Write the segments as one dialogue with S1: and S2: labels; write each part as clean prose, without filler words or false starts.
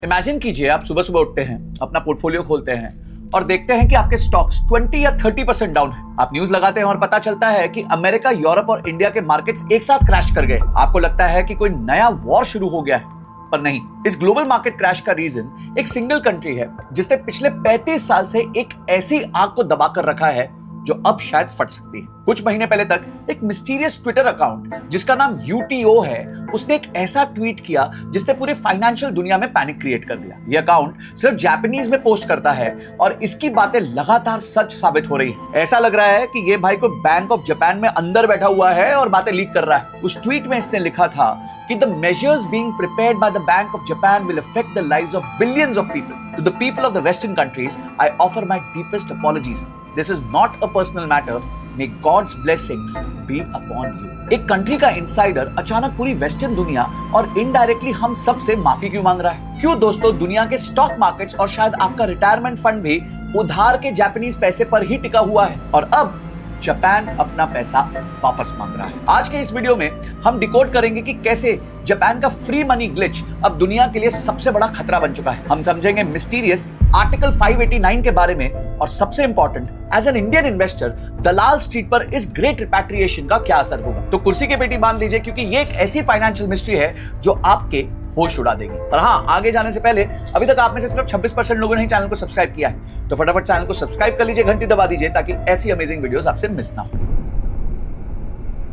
S1: Imagine कीजिए आप सुबह सुबह उठते हैं, अपना पोर्टफोलियो खोलते हैं और देखते हैं कि आपके स्टॉक्स 20 या 30% डाउन है। आप न्यूज लगाते हैं और पता चलता है कि अमेरिका, यूरोप और इंडिया के मार्केट्स एक साथ क्रैश कर गए। आपको लगता है कि कोई नया वॉर शुरू हो गया है, पर नहीं। इस ग्लोबल मार्केट क्रैश का रीजन एक सिंगल कंट्री है जिसने पिछले 35 साल से एक ऐसी आग को दबाकर रखा है जो अब शायद फट सकती है। कुछ महीने पहले तक एक मिस्टीरियस ट्विटर अकाउंट जिसका नाम UTO है, उसने एक ऐसा ट्वीट किया जिसने पूरे फाइनेंशियल दुनिया में पैनिक क्रिएट कर दिया। यह अकाउंट सिर्फ जापानीज में पोस्ट करता है और इसकी बातें लगातार सच साबित हो रही है। ऐसा लग रहा है कि यह भाई को बैंक ऑफ जापान में अंदर बैठा हुआ है और बातें लीक कर रहा है। उस ट्वीट में इसने लिखा था कि the measures being prepared by the Bank of Japan will affect the lives of billions of people. To the people of the western countries I offer my deepest apologies. This is not a personal matter. May God's blessings be upon you. एक country का insider अचानक पूरी western दुनिया और indirectly हम सब से माफी क्यों मांग रहा है? क्यों दोस्तों, दुनिया के स्टॉक मार्केट्स और शायद आपका रिटायरमेंट फंड भी उधार के जापानीज पैसे पर ही टिका हुआ है और अब जापान अपना पैसा वापस मांग रहा है। आज के इस वीडियो में हम डिकोड करेंगे कि कैसे जापान का फ्री मनी ग्लिच अब दुनिया के लिए सबसे बड़ा खतरा बन चुका है। हम समझेंगे मिस्टीरियस आर्टिकल 589 के बारे में और सबसे important, as an Indian investor Dalal Street पर इस ग्रेट रिपैट्रिएशन का क्या असर होगा। तो कुर्सी के पेटी बांध लीजिए क्योंकि ये एक ऐसी फाइनेंशियल मिस्ट्री है जो आपके होश उड़ा देगी। और हाँ, आगे जाने से पहले अभी तक आप में से सिर्फ 26% लोगों ने चैनल को सब्सक्राइब किया है, तो फटाफट चैनल को सब्सक्राइब कर लीजिए, घंटी दबा दीजिए ताकि ऐसी अमेजिंग वीडियोस आपसे मिस ना हो।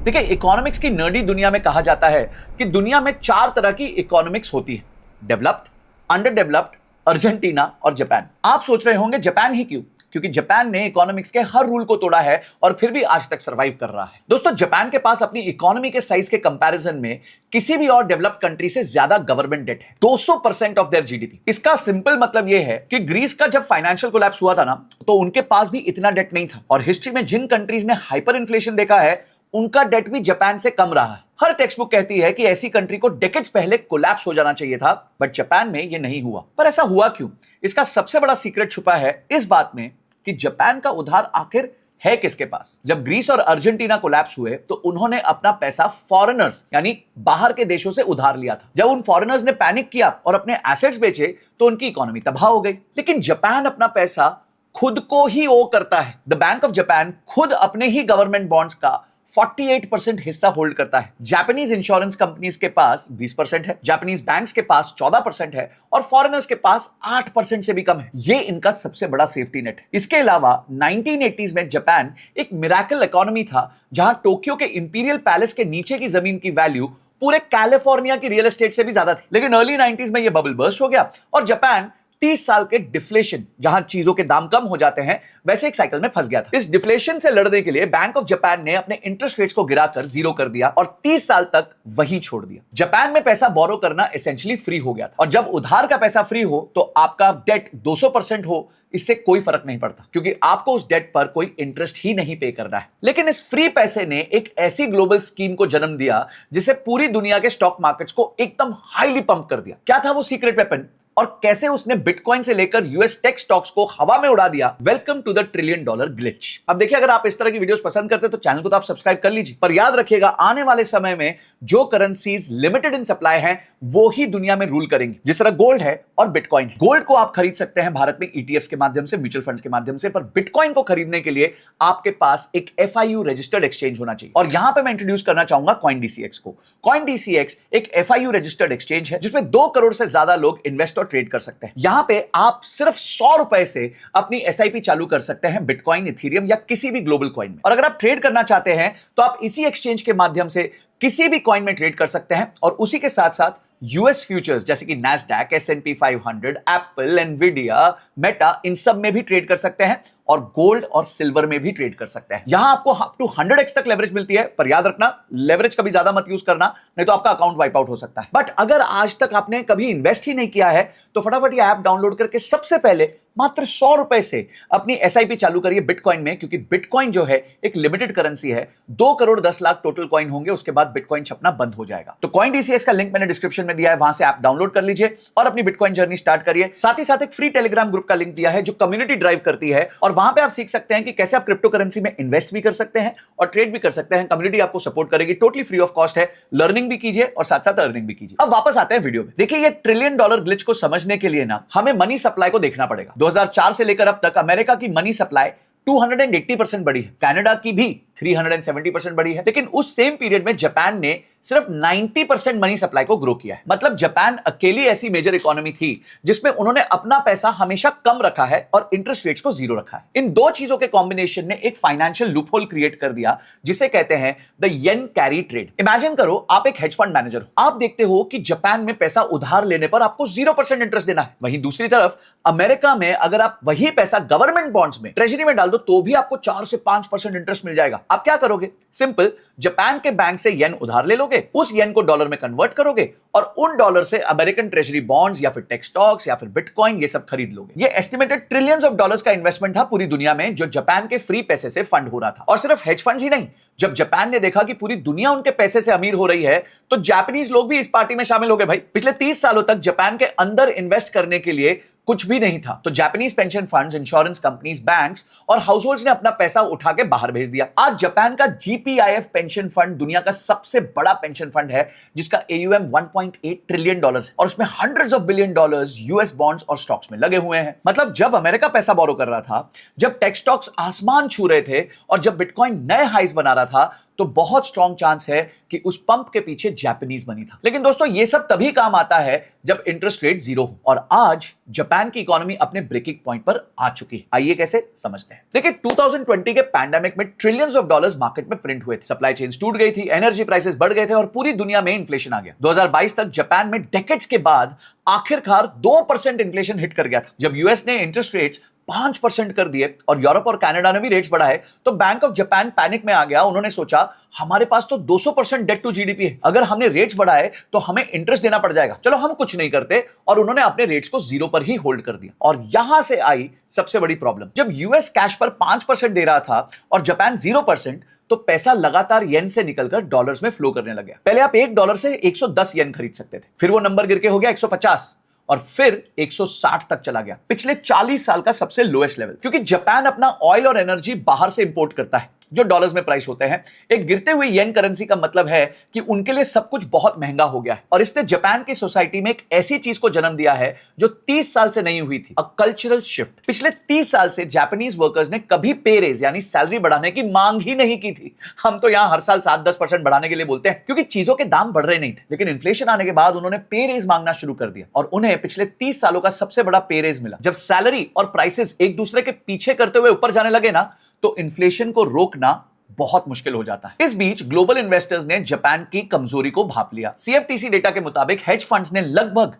S1: देखिए, इकोनॉमिक्स की नर्डी दुनिया में कहा जाता है कि दुनिया में 4 तरह की इकोनॉमिक्स होती है: डेवलप्ड, अंडर डेवलप्ड, अर्जेंटीना और जापान। आप सोच रहे होंगे जापान ही क्यों? क्योंकि जापान ने इकोनॉमिक्स के हर रूल को तोड़ा है और फिर भी आज तक सरवाइव कर रहा है। दोस्तों, जापान के पास अपनी इकोनॉमी के साइज के कंपैरिजन में किसी भी और डेवलप्ड कंट्री से ज्यादा गवर्नमेंट डेट है, 200% ऑफ देयर जीडीपी। इसका सिंपल मतलब यह है कि ग्रीस का जब फाइनेंशियल कोलैप्स हुआ था ना, तो उनके पास भी इतना डेट नहीं था। और हिस्ट्री में जिन कंट्रीज ने हाइपर इन्फ्लेशन देखा है, उनका डेट भी जापान से कम रहा है। हर टेक्स्ट बुक कहती है कि ऐसी कंट्री को डेकेड्स पहले कोलैप्स हो जाना चाहिए था, बट जापान में यह नहीं हुआ। पर ऐसा हुआ क्यों? इसका सबसे बड़ा सीक्रेट छुपा है इस बात में कि जापान का उधार आखिर है किसके पास। जब ग्रीस और अर्जेंटीना कोलैप्स हुए तो उन्होंने अपना पैसा फॉरेनर्स यानी बाहर के देशों से उधार लिया था। जब उन फॉरेनर्स ने पैनिक किया और अपने एसेट्स बेचे तो उनकी इकोनॉमी तबाह हो गई। लेकिन जापान अपना पैसा खुद को ही ओ करता है। द बैंक ऑफ जापान खुद अपने ही गवर्नमेंट बॉन्ड्स का 48% हिस्सा होल्ड करता है। जापानीज इंश्योरेंस कंपनीज के पास 20% है, जापानीज बैंक्स के पास 14% है और फॉरेनर्स के पास 8% से भी कम है। ये इनका सबसे बड़ा सेफ्टी नेट है। इसके अलावा 1980s में जापान एक मिरेकल इकोनॉमी था जहां टोक्यो के इंपीरियल पैलेस के नीचे की जमीन की वैल्यू पूरे कैलिफोर्निया की रियल एस्टेट से भी ज्यादा थी। लेकिन अर्ली 90s में यह बबल बर्स्ट हो गया और जापान 30 साल के डिफ्लेशन, जहां चीजों के दाम कम हो जाते हैं, वैसे एक साइकिल में फंस गया था। इस डिफ्लेशन से लड़ने के लिए बैंक ऑफ जापान ने अपने इंटरेस्ट रेट्स को गिराकर 0 कर दिया और 30 साल तक वहीं छोड़ दिया। जापान में पैसा बोरो करना एसेंशियली फ्री हो गया था और जब उधार का पैसा फ्री हो तो आपका डेट 200% हो, इससे कोई फर्क नहीं पड़ता क्योंकि आपको उस डेट पर कोई इंटरेस्ट ही नहीं पे करना है। लेकिन इस फ्री पैसे ने एक ऐसी ग्लोबल स्कीम को जन्म दिया जिसे पूरी दुनिया के स्टॉक मार्केट्स को एकदम हाईली पंप कर दिया। क्या था वो सीक्रेट वेपन और कैसे उसने बिटकॉइन से लेकर यूएस टेक स्टॉक्स को हवा में उड़ा दिया? Welcome to the $1 trillion glitch. अब देखिए, अगर आप इस तरह की वीडियोस पसंद करते हैं तो चैनल को तो आप सब्सक्राइब कर लीजिए, पर याद रखिएगा आने वाले समय में जो करेंसीज लिमिटेड इन सप्लाई हैं वो ही दुनिया में रूल करेंगी, जिस तरह गोल्ड है और बिटकॉइन है। गोल्ड को आप खरीद सकते हैं भारत में ETFs के माध्यम से, म्यूचुअल फंड्स के माध्यम से, पर बिटकॉइन को खरीदने के लिए आपके पास एक FIU रजिस्टर्ड एक्सचेंज होना चाहिए। और यहां पे मैं इंट्रोड्यूस करना चाहूंगा CoinDCX को। CoinDCX एक FIU रजिस्टर्ड एक्सचेंज है जिसमें 2 करोड़ से ज्यादा लोग इन्वेस्ट और ट्रेड कर सकते हैं। यहां पे आप सिर्फ 100 रुपए से अपनी SIP चालू कर सकते हैं बिटकॉइन, इथेरियम या किसी भी ग्लोबल कॉइन में। और अगर आप ट्रेड करना चाहते हैं तो आप इसी एक्सचेंज के माध्यम से किसी भी कॉइन में ट्रेड कर सकते हैं और उसी के साथ साथ यूएस फ्यूचर्स जैसे कि NASDAQ, S&P 500, Apple, Nvidia, Meta, इन सब में भी ट्रेड कर सकते हैं और गोल्ड और सिल्वर में भी ट्रेड कर सकते हैं। यहां आपको अप टू 100x तक लेवरेज मिलती है, पर याद रखना लेवरेज कभी ज्यादा मत यूज करना, नहीं तो आपका अकाउंट वाइप आउट हो सकता है। बट अगर आज तक आपने कभी इन्वेस्ट ही नहीं किया है तो फटाफट ये ऐप डाउनलोड करके सबसे पहले मात्र 100 रुपए से अपनी एसआईपी चालू करिए बिटकॉइन में, क्योंकि बिटकॉइन जो है एक लिमिटेड करेंसी है। 2 करोड़ 10 लाख टोटल कॉइन होंगे, उसके बाद बिटकॉइन छपना बंद हो जाएगा। तो कॉइन डीसीएक्स का लिंक मैंने डिस्क्रिप्शन में दिया है, वहां से आप डाउनलोड कर लीजिए और अपनी बिटकॉइन जर्नी स्टार्ट करिए। साथ ही साथ एक फ्री टेलीग्राम ग्रुप का लिंक दिया है जो कम्युनिटी ड्राइव करती है, और वहां पे आप सीख सकते हैं कि कैसे आप क्रिप्टो करेंसी में इन्वेस्ट भी कर सकते हैं और ट्रेड भी कर सकते हैं। कम्युनिटी आपको सपोर्ट करेगी, टोटली फ्री ऑफ कॉस्ट है। लर्निंग भी कीजिए और साथ साथ अर्निंग भी कीजिए। अब वापस आते हैं वीडियो में। देखिए, ये $1 ट्रिलियन ग्लिच को समझने के लिए ना हमें मनी सप्लाई को देखना पड़ेगा। 2004 से लेकर अब तक अमेरिका की मनी सप्लाई 280% बढ़ी है, कनाडा की भी 370% बढ़ी है, लेकिन उस सेम पीरियड में जापान ने सिर्फ 90% मनी सप्लाई को ग्रो किया है। मतलब जापान अकेली ऐसी मेजर इकोनॉमी थी जिसमें उन्होंने अपना पैसा हमेशा कम रखा है और इंटरेस्ट रेट्स को जीरो रखा है। इन दो चीजों के कॉम्बिनेशन ने एक फाइनेंशियल लूपहोल क्रिएट कर दिया जिसे कहते हैं the yen carry trade. Imagine करो, आप एक हेज फंड मैनेजर हो, आप देखते हो कि जापान में पैसा उधार लेने पर आपको 0% इंटरेस्ट देना है। वहीं दूसरी तरफ अमेरिका में अगर आप वही पैसा गवर्नमेंट बॉन्ड्स में, ट्रेजरी में डाल दो तो भी आपको 4 से 5% इंटरेस्ट मिल जाएगा। आप क्या करोगे? सिंपल, जापान के बैंक से येन उधार ले लोगे, उस येन को डॉलर में कन्वर्ट करोगे और उन डॉलर से अमेरिकन ट्रेजरी बॉन्ड्स या फिर टेक स्टॉक्स या फिर बिटकॉइन ये सब खरीद लोगे। ये एस्टिमेटेड ट्रिलियंस ऑफ डॉलर्स का इन्वेस्टमेंट था पूरी दुनिया में जो जापान के फ्री पैसे से फंड हो रहा था। और सिर्फ हेज फंड्स ही नहीं, जब जापान ने देखा कि पूरी दुनिया उनके पैसे से अमीर हो रही है तो जापानीज लोग भी इस पार्टी में शामिल हो गए। भाई, पिछले 30 सालों तक जापान के अंदर इन्वेस्ट करने के लिए कुछ भी नहीं था, तो Japanese pension funds, insurance companies, banks और हाउसहोल्ड्स ने अपना पैसा उठा के बाहर भेज दिया। आज जापान का जीपीआईएफ पेंशन फंड दुनिया का सबसे बड़ा पेंशन फंड है जिसका AUM $1.8 ट्रिलियन है और उसमें hundreds of billion dollars US bonds और स्टॉक्स में लगे हुए हैं। मतलब जब अमेरिका पैसा बोरो कर रहा था, जब टेक स्टॉक्स आसमान छू रहे थे और जब बिटकॉइन नए हाइज बना रहा था, तो बहुत स्ट्रॉन्ग चांस है कि उस पंप के पीछे जापानीज मनी था। लेकिन दोस्तों, ये सब तभी काम आता है जब इंटरेस्ट रेट जीरो हो, और आज जापान की इकोनॉमी अपने ब्रेकिंग पॉइंट पर आ चुकी है। आइए कैसे समझते हैं। देखिए, 2020 के पैंडेमिक में ट्रिलियंस ऑफ डॉलर्स मार्केट में प्रिंट हुए थे, सप्लाई चेन्स टूट गई थी, एनर्जी प्राइसेस बढ़ गए थे और पूरी दुनिया में इन्फ्लेशन आ गया। 2022 तक जापान में डेकेड्स के बाद आखिरकार 2% इन्फ्लेशन हिट कर गया था। जब यूएस ने इंटरेस्ट रेट्स 5% कर दिए और यूरोप और कनाडा ने भी रेट्स बढ़ाए तो बैंक ऑफ जापान पैनिक में आ गया। उन्होंने सोचा, हमारे पास तो 200% डेट टू जीडीपी है, अगर हमने रेट्स बढ़ाए तो हमें इंटरेस्ट देना पड़ जाएगा, चलो हम कुछ नहीं करते। और उन्होंने अपने रेट्स को 0 पर ही होल्ड कर दिया। और यहां से आई सबसे बड़ी प्रॉब्लम। जब यूएस कैश पर 5% दे रहा था और जापान 0%, तो पैसा लगातार येन से निकलकर डॉलर्स में फ्लो करने लग गया। पहले आप $1 से 110 येन खरीद सकते थे, फिर वो नंबर गिर के हो गया 150 और फिर 160 तक चला गया। पिछले 40 साल का सबसे लोएस्ट लेवल, क्योंकि जापान अपना ऑयल और एनर्जी बाहर से इंपोर्ट करता है जो डॉलर्स में प्राइस होते हैं। एक गिरते हुए येन करेंसी का मतलब है कि उनके लिए सब कुछ बहुत महंगा हो गया है, और इसने जापान की सोसाइटी में एक ऐसी चीज को जन्म दिया है जो 30 साल से नहीं हुई थी, अ कल्चरल शिफ्ट। पिछले 30 साल से जापानीज वर्कर्स ने कभी पे रेज यानी सैलरी बढ़ाने की मांग ही नहीं की थी। हम तो यहां हर साल 7-10% बढ़ाने के लिए बोलते हैं क्योंकि चीजों के दाम बढ़ रहे नहीं थे, लेकिन इन्फ्लेशन आने के बाद उन्होंने पे रेज मांगना शुरू कर दिया और उन्हें पिछले 30 सालों का सबसे बड़ा पे रेज मिला। जब सैलरी और प्राइसेस एक दूसरे के पीछे करते हुए ऊपर जाने लगे ना, तो इन्फ्लेशन को रोकना बहुत मुश्किल हो जाता है। इस बीच ग्लोबल इन्वेस्टर्स ने जापान की कमजोरी को भांप लिया। सीएफटीसी डेटा के मुताबिक हेज फंड्स ने लगभग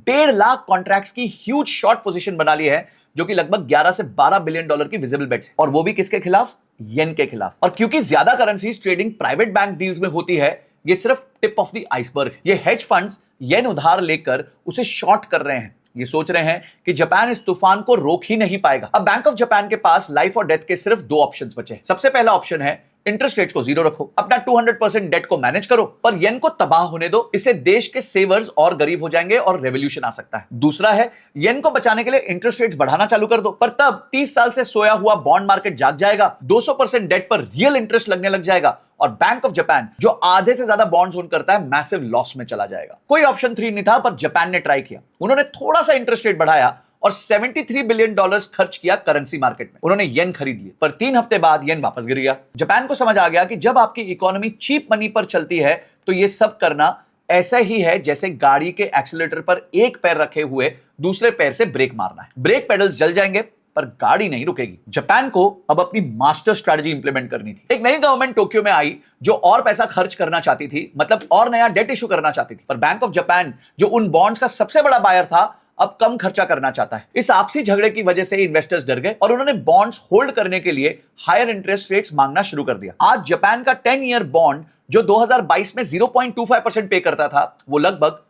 S1: 1.5 लाख कॉन्ट्रैक्ट्स की ह्यूज शॉर्ट पोजीशन बना ली है, जो कि लगभग 11 से 12 बिलियन डॉलर की विजिबल बेट्स है, और वो भी किसके खिलाफ? येन के खिलाफ। और क्योंकि ज्यादा currencies trading private bank deals में होती है, ये सिर्फ टिप ऑफ द आइसबर्ग है। ये हेज फंड्स येन उधार लेकर उसे शॉर्ट कर रहे हैं। ये सोच रहे हैं कि जापान इस तूफान को रोक ही नहीं पाएगा। अब बैंक ऑफ जापान के पास लाइफ और डेथ के सिर्फ 2 ऑप्शंस बचे हैं। सबसे पहला ऑप्शन है इंटरेस्ट रेट्स को 0 रखो, अपना 200% डेट को मैनेज करो, पर येन को तबाह होने दो, इससे देश के सेवर्स और गरीब हो जाएंगे और रेवोल्यूशन आ सकता है। दूसरा है येन को बचाने के लिए इंटरेस्ट रेट्स बढ़ाना चालू कर दो, पर तब 30 साल से सोया हुआ बॉन्ड मार्केट जाग जाएगा, 200% डेट पर रियल इंटरेस्ट लगने लग जाएगा और बैंक ऑफ जापान जो आधे से ज्यादा बॉन्ड्स ओन करता है मैसिव लॉस में चला जाएगा। कोई ऑप्शन 3 नहीं था, पर जापान ने ट्राई किया। उन्होंने थोड़ा सा इंटरेस्ट रेट बढ़ाया और $73 बिलियन खर्च किया करेंसी मार्केट में। उन्होंने येन खरीद लिए, पर 3 हफ्ते बाद येन वापस गिर गया। जापान को समझ आ गया कि जब आपकी इकोनॉमी चीप मनी पर चलती है तो ये सब करना ऐसा ही है जैसे गाड़ी के एक्सीलरेटर पर एक पैर रखे हुए दूसरे पैर से ब्रेक मारना है। ब्रेक पेडल्स जल जाएंगे पर गाड़ी नहीं रुकेगी। जापान को अब अपनी मास्टर स्ट्रेटजी इंप्लीमेंट करनी थी। एक नई गवर्नमेंट टोक्यो में आई जो और पैसा खर्च करना चाहती थी, मतलब और नया डेट इशू करना चाहती थी, पर बैंक ऑफ जापान जो उन बॉन्ड्स का सबसे बड़ा बायर था, अब कम खर्चा करना चाहता है। इस आपसी झगड़े की वजह से इन्वेस्टर्स डर गए और उन्होंने बॉन्ड्स होल्ड करने के लिए हायर इंटरेस्ट रेट्स मांगना शुरू कर दिया। आज जापान का 10 ईयर बॉन्ड जो 2022 में 0.25% पे करता था, वो लगभग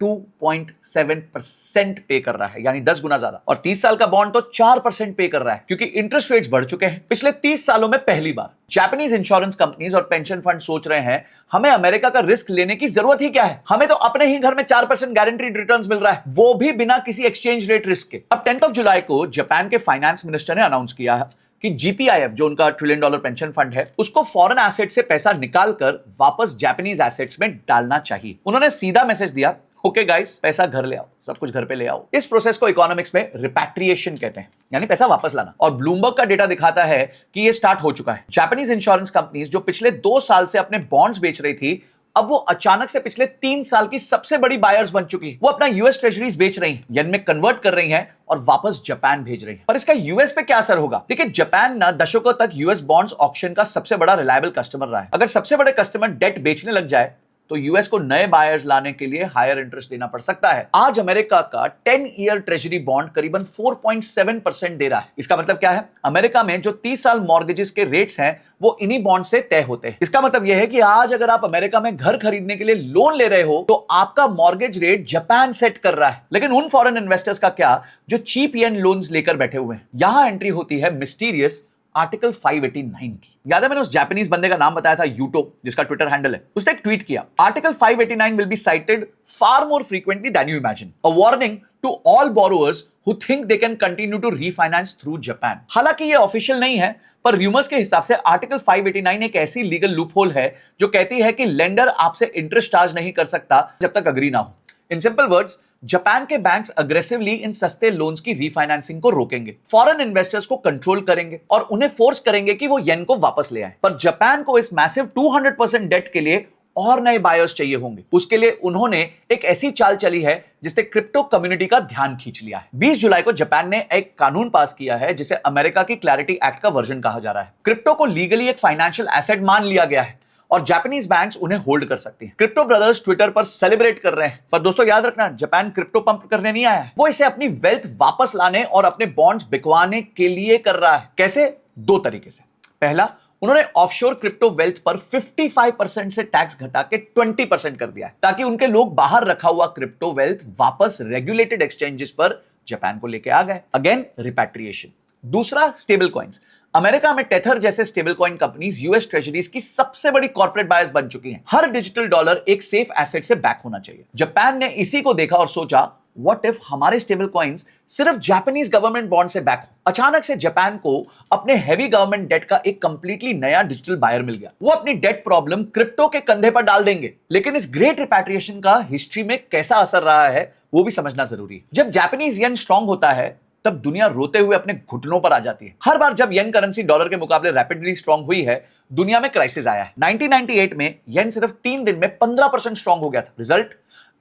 S1: 2.7% पे कर रहा है, यानी 10 गुना ज्यादा। और 30 साल का बॉन्ड तो 4% पे कर रहा है, क्योंकि इंटरेस्ट रेट्स बढ़ चुके हैं पिछले 30 सालों में पहली बार। जापानीज इंश्योरेंस कंपनीज और पेंशन फंड सोच रहे हैं, हमें अमेरिका का रिस्क लेने की जरूरत ही क्या है, हमें तो अपने ही घर में 4% गारंटीड रिटर्न्स मिल रहा है, वो भी बिना किसी एक्सचेंज रेट रिस्क के। अब 10 जुलाई को जापान के फाइनेंस मिनिस्टर ने अनाउंस किया है कि जीपीआईएफ, जो उनका $1 ट्रिलियन पेंशन फंड है, उसको फॉरेन एसेट से पैसा निकालकर वापस जापानीज एसेट्स में डालना चाहिए। उन्होंने सीधा मैसेज दिया, ओके गाइस, पैसा घर ले आओ, सब कुछ घर पे ले आओ। इस प्रोसेस को इकोनॉमिक्स में रिपैट्रिएशन कहते हैं, यानी पैसा वापस लाना। और ब्लूमबर्ग का डेटा दिखाता है कि ये स्टार्ट हो चुका है। जापानीज इंश्योरेंस कंपनीज जो पिछले 2 साल से अपने बॉन्ड्स बेच रही थी, अब वो अचानक से पिछले 3 साल की सबसे बड़ी बायर्स बन चुकी है। वो अपना यूएस ट्रेजरीज बेच रही हैं, येन में कन्वर्ट कर रही हैं और वापस जापान भेज रही हैं। पर इसका यूएस पे क्या असर होगा? देखिए, जापान ना दशकों तक यूएस बॉन्ड्स ऑक्शन का सबसे बड़ा रिलायबल कस्टमर रहा है। अगर सबसे बड़े कस्टमर डेट बेचने लग जाए तो यूएस को नए बायर्स लाने के लिए हायर इंटरेस्ट देना पड़ सकता है। आज अमेरिका का 10 ईयर ट्रेजरी बॉन्ड करीबन 4.7% दे रहा है। इसका मतलब क्या है? अमेरिका में जो 30 साल मॉर्गेजेस के रेट्स हैं वो इन्हीं बॉन्ड से तय होते हैं। इसका मतलब यह है कि आज अगर आप अमेरिका में घर खरीदने के लिए लोन ले रहे हो तो आपका मॉर्गेज रेट जापान सेट कर रहा है। लेकिन उन फॉरेन इन्वेस्टर्स का क्या जो चीप येन लोन्स लेकर बैठे हुए हैं? यहां एंट्री होती है मिस्टीरियस आर्टिकल 589 की। याद है मैंने उस जापानीज बंदे का नाम बताया था, यूटो, जिसका ट्विटर हैंडल है। उसने एक ट्वीट किया, article 589 will be cited far more frequently than you imagine, a warning to all borrowers who think they can continue to refinance through Japan. हालांकि ये ऑफिशियल नहीं है, पर रूमर्स के हिसाब से आर्टिकल 589 एक ऐसी लीगल लूपहोल है जो कहती है कि लेंडर आपसे इंटरेस्ट चार्ज नहीं कर सकता जब तक अग्री ना हो। इन सिंपल वर्ड्स, जापान के बैंक्स अग्रेसिवली इन सस्ते लोन्स की रीफाइनेंसिंग को रोकेंगे, फॉरेन इन्वेस्टर्स को कंट्रोल करेंगे और उन्हें फोर्स करेंगे कि वो येन को वापस ले आए। पर जापान को इस मैसिव 200% डेट के लिए और नए बायर्स चाहिए होंगे। उसके लिए उन्होंने एक ऐसी चाल चली है जिससे क्रिप्टो कम्युनिटी का ध्यान खींच लिया है। 20 जुलाई को जापान ने एक कानून पास किया है जिसे अमेरिका की क्लैरिटी एक्ट का वर्जन कहा जा रहा है। क्रिप्टो को लीगली एक फाइनेंशियल एसेट मान लिया गया है और जापानीज बैंक्स उन्हें होल्ड कर सकती हैं। क्रिप्टो ब्रदर्स ट्विटर पर सेलिब्रेट कर रहे हैं, पर दोस्तों याद रखना, जापान क्रिप्टो पंप करने नहीं आया है, वो इसे अपनी वेल्थ वापस लाने और अपने बॉन्ड्स बिकवाने के लिए कर रहा है। कैसे? 2 तरीके से। पहला, उन्होंने ऑफशोर क्रिप्टो वेल्थ पर 55% से टैक्स घटा के 20% कर दिया है, ताकि उनके लोग बाहर रखा हुआ क्रिप्टो वेल्थ वापस रेगुलेटेड एक्सचेंजेस पर जापान को लेके आ गए। Again repatriation. दूसरा, स्टेबल कॉइन्स। अमेरिका में टेथर जैसे stable coin companies US treasuries की सबसे बड़ी कॉर्पोरेट बायर्स बन चुकी हैं। हर डिजिटल डॉलर एक सेफ एसेट से बैक होना चाहिए। जापान ने इसी को देखा और सोचा, व्हाट इफ हमारे स्टेबल कॉइन्स सिर्फ जापानीज गवर्नमेंट बॉन्ड से बैक हो। अचानक से जापान को अपने हैवी गवर्नमेंट डेट का एक कंप्लीटली नया डिजिटल बायर मिल गया। वो अपनी डेट प्रॉब्लम क्रिप्टो के कंधे पर डाल देंगे। लेकिन इस ग्रेट रिपैट्रिएशन का हिस्ट्री में कैसा असर रहा है वो भी समझना जरूरी है। जब जापानीज येन स्ट्रांग होता है तब दुनिया रोते हुए अपने घुटनों पर आ जाती है। हर बार जब येन करेंसी डॉलर के मुकाबले रैपिडली स्ट्रांग हुई है, दुनिया में क्राइसिस आया है। 1998 में येन सिर्फ 3 दिन में 15% स्ट्रांग हो गया था। रिजल्ट,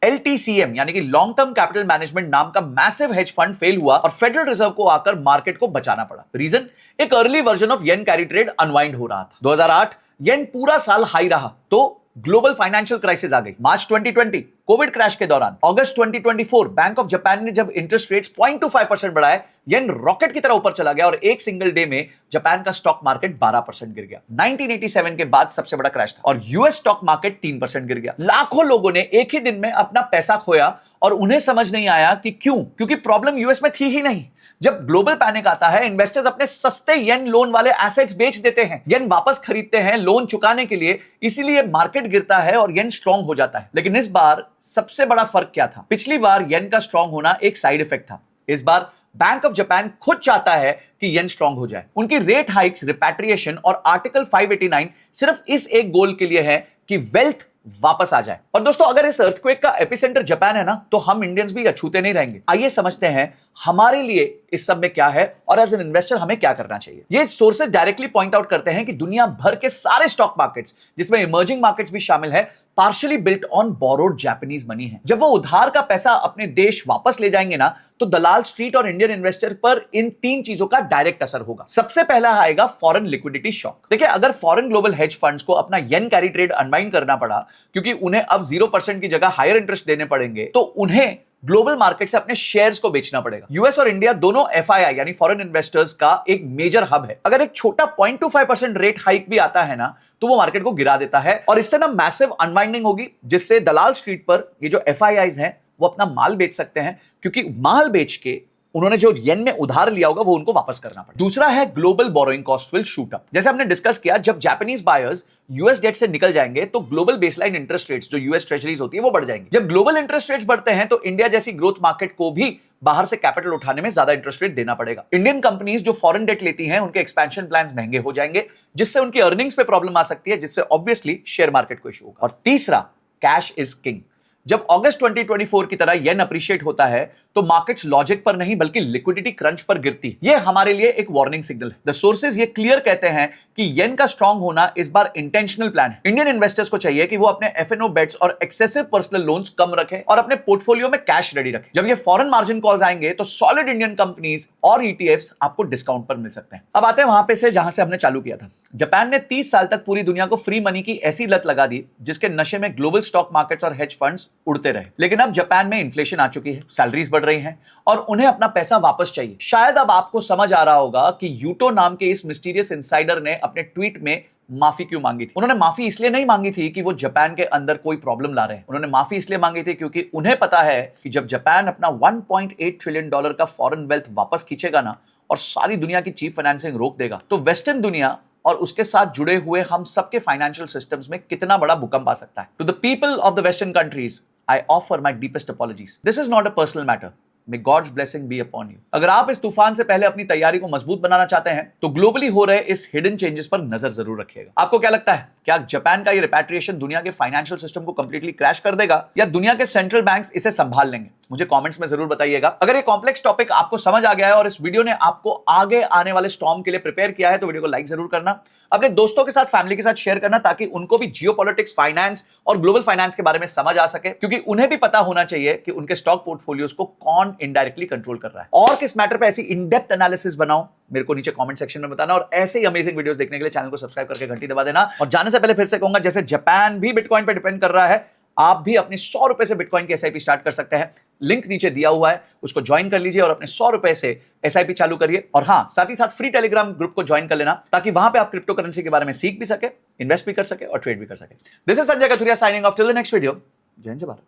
S1: LTCM यानी कि लॉन्ग टर्म कैपिटल मैनेजमेंट नाम का मैसिव हेज फंड फेल हुआ और फेडरल रिजर्व को आकर मार्केट को बचाना पड़ा। रीजन, एक early version of yen carry trade unwind हो रहा था। 2008 येन पूरा साल हाई रहा तो ग्लोबल फाइनेंशियल क्राइसिस आ गई। मार्च 2020 कोविड क्रैश के दौरान, अगस्त 2024 बैंक ऑफ जापान ने जब इंटरेस्ट रेट्स 0.25% बढ़ाए, येन रॉकेट की तरह ऊपर चला गया और एक सिंगल डे में जापान का स्टॉक मार्केट 12% गिर गया। 1987 के बाद सबसे बड़ा क्रैश था और यूएस स्टॉक मार्केट 3% गिर गया। लाखों लोगों ने एक ही दिन में अपना पैसा खोया और उन्हें समझ नहीं आया कि क्यों, क्योंकि प्रॉब्लम यूएस में थी ही नहीं। जब ग्लोबल पैनिक आता है, इन्वेस्टर्स अपने सस्ते येन लोन वाले एसेट्स बेच देते हैं, येन वापस खरीदते हैं लोन चुकाने के लिए, इसीलिए मार्केट गिरता है और येन स्ट्रांग हो जाता है। लेकिन इस बार सबसे बड़ा फर्क क्या था? पिछली बार येन का स्ट्रांग होना एक साइड इफेक्ट था। इस बार बैंक ऑफ जापान खुद चाहता है कि येन स्ट्रांग हो जाए। उनकी रेट हाइक्स, रिपैट्रिएशन और आर्टिकल 589 सिर्फ इस एक गोल के लिए है कि वेल्थ वापस आ जाए। और दोस्तों, अगर इस अर्थक्वेक का एपिसेंटर जापान है ना, तो हम इंडियंस भी अछूते नहीं रहेंगे। आइए समझते हैं हमारे लिए इस सब में क्या है और एज एन इन्वेस्टर हमें क्या करना चाहिए। ये सोर्सेज डायरेक्टली पॉइंट आउट करते हैं कि दुनिया भर के सारे स्टॉक मार्केट्स, जिसमें इमर्जिंग मार्केट्स भी शामिल है, partially built on borrowed Japanese money है। जब वो उधार का पैसा अपने देश वापस ले जाएंगे ना, तो दलाल स्ट्रीट और इंडियन इन्वेस्टर पर इन 3 चीजों का डायरेक्ट असर होगा। सबसे पहला आएगा फॉरेन लिक्विडिटी शॉक। देखिए, अगर फॉरेन ग्लोबल हेज फंड्स को अपना येन कैरी ट्रेड अनवाइंड करना पड़ा, क्योंकि उन्हें अब 0% की जगह हायर इंटरेस्ट देने पड़ेंगे, तो उन्हें ग्लोबल मार्केट से अपने शेयर्स को बेचना पड़ेगा। यूएस और इंडिया दोनों एफआईआई यानी फॉरेन इन्वेस्टर्स का एक मेजर हब है। अगर एक छोटा 0.25% रेट हाइक भी आता है ना, तो वो मार्केट को गिरा देता है और इससे ना मैसिव अनवाइंडिंग होगी, जिससे दलाल स्ट्रीट पर ये जो एफआईआईज हैं वो अपना माल बेच सकते हैं, क्योंकि माल बेच के उन्होंने जो येन में उधार लिया होगा वो उनको वापस करना पड़ेगा। दूसरा है global borrowing cost will shoot up. जैसे हमने डिस्कस किया, जब जापानीज बायर्स यूएस डेट से निकल जाएंगे तो ग्लोबल बेसलाइन इंटरेस्ट रेट्स जो यूएस ट्रेजरीज होती है वो बढ़ जाएंगी। जब ग्लोबल इंटरेस्ट रेट्स बढ़ते हैं तो इंडिया जैसी ग्रोथ मार्केट को भी बाहर से कैपिटल उठाने में ज्यादा इंटरेस्ट रेट देना पड़ेगा। इंडियन कंपनीज जो फॉरेन डेट लेती हैं उनके एक्सपेंशन प्लान्स महंगे हो जाएंगे, जिससे उनकी अर्निंग्स पे प्रॉब्लम आ सकती है, जिससे ऑब्वियसली शेयर मार्केट को इशू होगा। और तीसरा, कैश इज किंग। जब अगस्त 2024 की तरह येन अप्रिशिएट होता है तो मार्केट्स लॉजिक पर नहीं बल्कि लिक्विडिटी क्रंच पर गिरती। ये हमारे लिए एक वार्निंग सिग्नल है। द सोर्सेज ये क्लियर कहते हैं कि येन का स्ट्रांग होना इस बार इंटेंशनल प्लान है। इंडियन इन्वेस्टर्स को चाहिए कि वो अपने एफएनओ बेट्स और एक्सेसिव पर्सनल लोन्स कम रखें और अपने पोर्टफोलियो में कैश रेडी रखें। जब ये फॉरेन मार्जिन कॉल्स आएंगे तो सॉलिड इंडियन कंपनीज और ईटीएफ्स आपको डिस्काउंट पर मिल सकते हैं। अब आते हैं वहां पे से जहां से हमने चालू किया था। जापान ने 30 साल तक पूरी दुनिया को फ्री मनी की ऐसी लत लगा दी जिसके नशे में ग्लोबल स्टॉक मार्केट्स और हेज फंड्स उड़ते रहे। लेकिन अब जापान में इन्फ्लेशन आ चुकी है, सैलरीज बढ़ रही हैं और उन्हें अपना पैसा वापस चाहिए। शायद अब आपको समझ आ रहा होगा कि यूटो नाम के इस मिस्टीरियस इनसाइडर ने अपने ट्वीट में माफी क्यों मांगी थी। उन्होंने माफी इसलिए नहीं मांगी थी कि वो जापान के अंदर कोई प्रॉब्लम ला रहे हैं। उन्होंने माफी इसलिए मांगी थी क्योंकि उन्हें पता है कि जब जापान अपना $1.8 ट्रिलियन का फॉरेन वेल्थ वापस खींचेगा ना और सारी दुनिया की चीप फाइनेंसिंग रोक देगा, तो वेस्टर्न दुनिया और उसके साथ जुड़े हुए हम सबके फाइनेंशियल सिस्टम्स में कितना बड़ा भूकंप आ सकता है। To the people of the western countries, I offer my deepest apologies. This is not a personal matter. May God's blessing be upon you. अगर आप इस तूफान से पहले अपनी तैयारी को मजबूत बनाना चाहते हैं तो ग्लोबली हो रहे इस हिडन चेंजेस पर नजर जरूर रखिएगा। आपको क्या लगता है, क्या जापान का ये रिपैट्रिएशन दुनिया के फाइनेंशियल सिस्टम को कंप्लीटली क्रैश कर देगा या दुनिया के सेंट्रल बैंक्स इसे संभाल लेंगे? मुझे कमेंट्स में जरूर बताइएगा। अगर ये कॉम्प्लेक्स टॉपिक आपको समझ आ गया है और इस वीडियो ने आपको आगे आने वाले स्टॉर्म के लिए प्रिपेयर किया है तो वीडियो को लाइक जरूर करना, अपने दोस्तों के साथ, फैमिली के साथ शेयर करना ताकि उनको भी जियोपॉलिटिक्स, फाइनेंस और ग्लोबल फाइनेंस के बारे में समझ आ सके, क्योंकि उन्हें भी पता होना चाहिए कि उनके स्टॉक पोर्टफोलियोज को कौन इनडायरेक्टली कंट्रोल कर रहा है। और किस मैटर पे ऐसी इन डेप्थ एनालिसिस बनाऊं, मेरे को नीचे कमेंट सेक्शन में बताना। और ऐसे ही अमेजिंग वीडियोस देखने के लिए चैनल को सब्सक्राइब करके घंटी दबा देना। और जाने से पहले फिर से कहूंगा, जैसे जापान भी बिटकॉइन पे डिपेंड कर रहा है, आप भी अपने 100 रुपए से बिटकॉइन की एसआईपी स्टार्ट कर सकते हैं। लिंक नीचे दिया हुआ है, उसको ज्वाइन कर लीजिए और अपने 100 रुपए से एसआईपी चालू करिए। और हाँ, साथ ही साथ फ्री टेलीग्राम ग्रुप को ज्वाइन कर लेना ताकि वहां पे आप क्रिप्टो करेंसी के बारे में सीख भी सके, इन्वेस्ट भी कर सके और ट्रेड भी कर सके। This is Sanjay Kathuria signing off till the next video. जय हिंद, जय भारत।